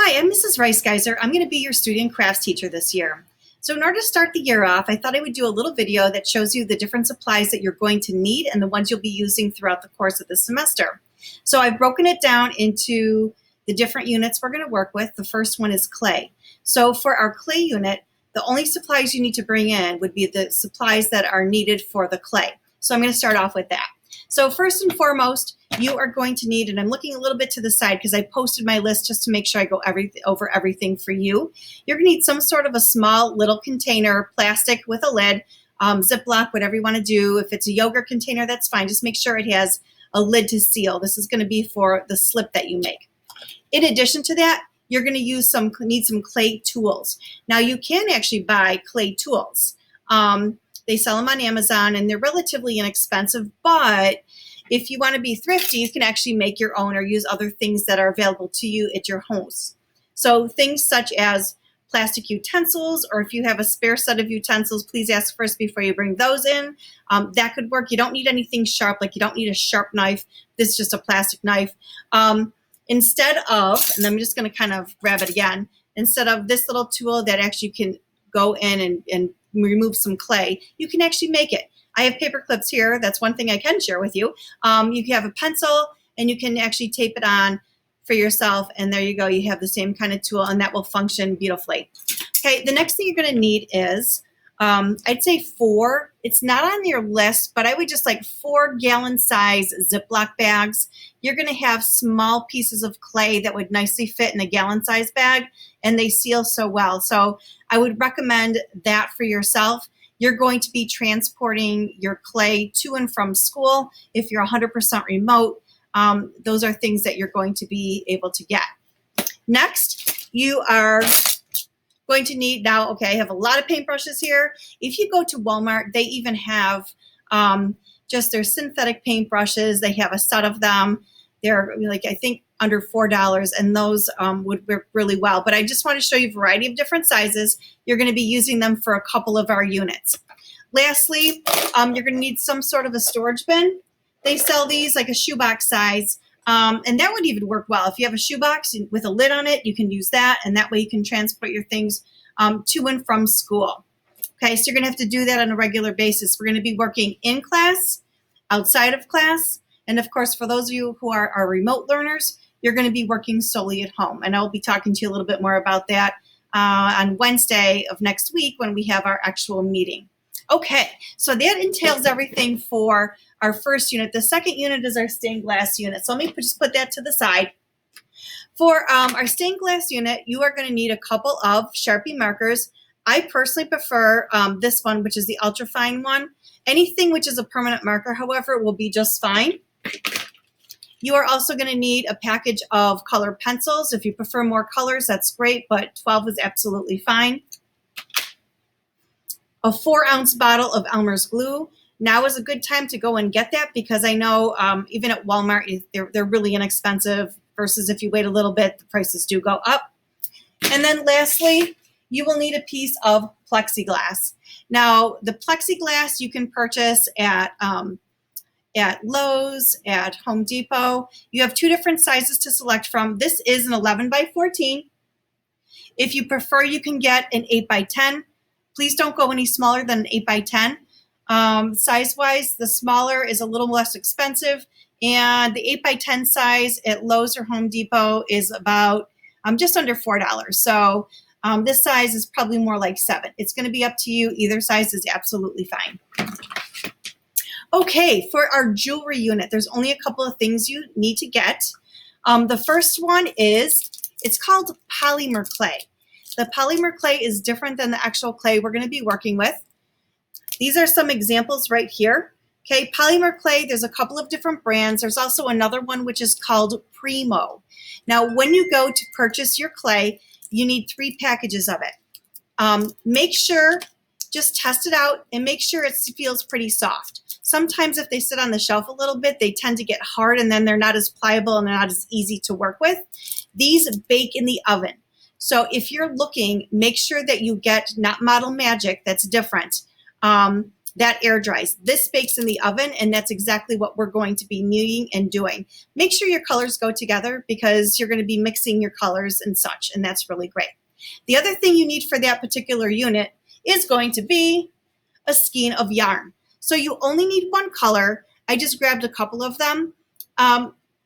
Hi, I'm Mrs. Rice-Gaiser. I'm going to be your student crafts teacher this year. So in order to start the year off, I thought I would do a little video that shows you the different supplies that you're going to need and the ones you'll be using throughout the course of the semester. So I've broken it down into the different units we're going to work with. The first one is clay. So for our clay unit, the only supplies you need to bring in would be the supplies that are needed for the clay. So I'm going to start off with that. So first and foremost, you are going to need, and I'm looking a little bit to the side because I posted my list just to make sure I go over everything for you. You're going to need some sort of a small little container, plastic with a lid, Ziploc, whatever you want to do. If it's a yogurt container, that's fine. Just make sure it has a lid to seal. This is going to be for the slip that you make. In addition to that, you're going to need some clay tools. Now you can actually buy clay tools. They sell them on Amazon and they're relatively inexpensive, but if you want to be thrifty, you can actually make your own or use other things that are available to you at your homes. So things such as plastic utensils, or if you have a spare set of utensils, please ask first before you bring those in. That could work. You don't need anything sharp, like you don't need a sharp knife. This is just a plastic knife. Instead of, and I'm just going to kind of grab it again, instead of this little tool that actually can go in and remove some clay, you can actually make it. I have paper clips here. That's one thing I can share with you. You can have a pencil and you can actually tape it on for yourself, and there you go. You have the same kind of tool and that will function beautifully. Okay, the next thing you're going to need is, I'd say it's not on your list, but I would just like 4-gallon size Ziploc bags. You're going to have small pieces of clay that would nicely fit in a gallon size bag, and they seal so well. So I would recommend that for yourself. You're going to be transporting your clay to and from school. If you're 100% remote, those are things that you're going to be able to get. Next, you are going to need, now, okay, I have a lot of paintbrushes here. If you go to Walmart, they even have just their synthetic paintbrushes. They have a set of them. They're like, I think, under $4, and those would work really well. But I just want to show you a variety of different sizes. You're going to be using them for a couple of our units. Lastly, you're going to need some sort of a storage bin. They sell these like a shoebox size, and that would even work well. If you have a shoebox with a lid on it, you can use that, and that way you can transport your things to and from school. Okay, so you're going to have to do that on a regular basis. We're going to be working in class, outside of class, and of course, for those of you who are remote learners, you're going to be working solely at home. And I'll be talking to you a little bit more about that on Wednesday of next week when we have our actual meeting. Okay, so that entails everything for our first unit. The second unit is our stained glass unit. So let me just put that to the side. For our stained glass unit, you are going to need a couple of Sharpie markers. I personally prefer this one, which is the ultra fine one. Anything which is a permanent marker, however, will be just fine. You are also going to need a package of colored pencils. If you prefer more colors, that's great, but 12 is absolutely fine. A 4-ounce bottle of Elmer's glue. Now is a good time to go and get that because I know even at Walmart, they're really inexpensive versus if you wait a little bit, the prices do go up. And then lastly, you will need a piece of plexiglass. Now, the plexiglass you can purchase at Lowe's, at Home Depot. You have 2 different sizes to select from. This is an 11 by 14. If you prefer, you can get an 8 by 10. Please don't go any smaller than an 8 by 10. Size-wise, the smaller is a little less expensive, and the 8 by 10 size at Lowe's or Home Depot is about just under $4. So this size is probably more like 7. It's going to be up to you. Either size is absolutely fine. Okay, for our jewelry unit, there's only a couple of things you need to get. The first one is, it's called polymer clay. The polymer clay is different than the actual clay we're going to be working with. These are some examples right here. Okay, polymer clay, there's a couple of different brands. There's also another one which is called Primo. Now, when you go to purchase your clay, you need 3 packages of it. Make sure, just test it out and make sure it feels pretty soft. Sometimes if they sit on the shelf a little bit, they tend to get hard and then they're not as pliable and they're not as easy to work with. These bake in the oven. So if you're looking, make sure that you get not Model Magic, that's different. that air dries. This bakes in the oven, and that's exactly what we're going to be kneading and doing. Make sure your colors go together because you're going to be mixing your colors and such, and that's really great. The other thing you need for that particular unit is going to be a skein of yarn. So you only need one color. I just grabbed a couple of them.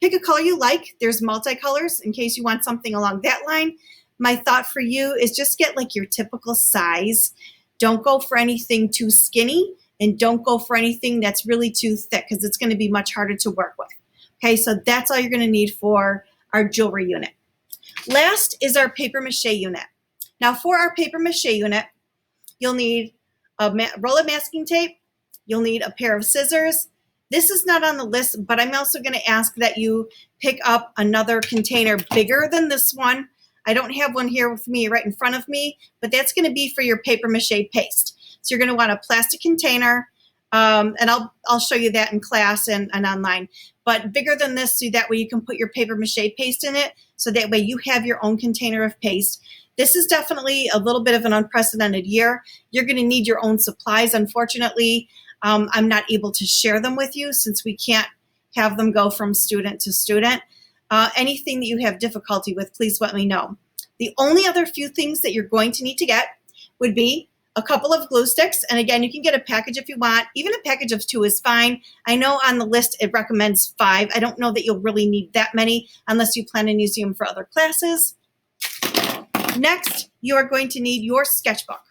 Pick a color you like. There's multicolors in case you want something along that line. My thought for you is just get like your typical size. Don't go for anything too skinny, and don't go for anything that's really too thick because it's going to be much harder to work with. Okay, so that's all you're going to need for our jewelry unit. Last is our paper mache unit. Now for our paper mache unit, you'll need a roll of masking tape. You'll need a pair of scissors. This is not on the list, but I'm also going to ask that you pick up another container bigger than this one. I don't have one here with me right in front of me, but that's going to be for your paper mache paste. So you're going to want a plastic container, and I'll show you that in class and online. But bigger than this, so that way you can put your paper mache paste in it, so that way you have your own container of paste. This is definitely a little bit of an unprecedented year. You're going to need your own supplies. Unfortunately, I'm not able to share them with you since we can't have them go from student to student. Anything that you have difficulty with, please let me know. The only other few things that you're going to need to get would be a couple of glue sticks. And again, you can get a package if you want. Even a package of 2 is fine. I know on the list it recommends 5. I don't know that you'll really need that many unless you plan on using them for other classes. Next, you are going to need your sketchbook.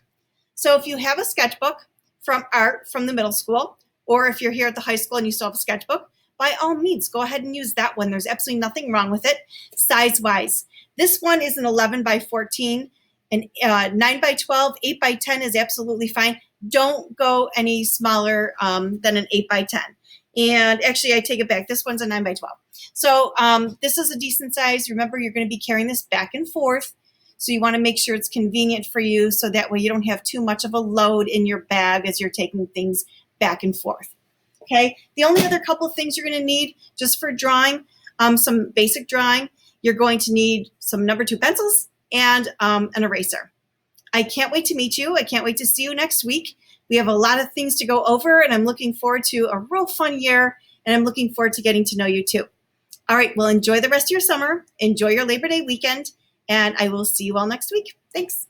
So if you have a sketchbook from art from the middle school, or if you're here at the high school and you still have a sketchbook, by all means, go ahead and use that one. There's absolutely nothing wrong with it, size-wise. This one is an 11 by 14, and 9 by 12, 8 by 10 is absolutely fine. Don't go any smaller than an 8 by 10. And actually, I take it back. This one's a 9 by 12. So this is a decent size. Remember, you're going to be carrying this back and forth. So you want to make sure it's convenient for you so that way you don't have too much of a load in your bag as you're taking things back and forth. Okay, the only other couple of things you're going to need just for drawing, some basic drawing, you're going to need some number 2 pencils and an eraser. I can't wait to meet you. I can't wait to see you next week. We have a lot of things to go over, and I'm looking forward to a real fun year, and I'm looking forward to getting to know you too. All right, well, enjoy the rest of your summer. Enjoy your Labor Day weekend, and I will see you all next week. Thanks.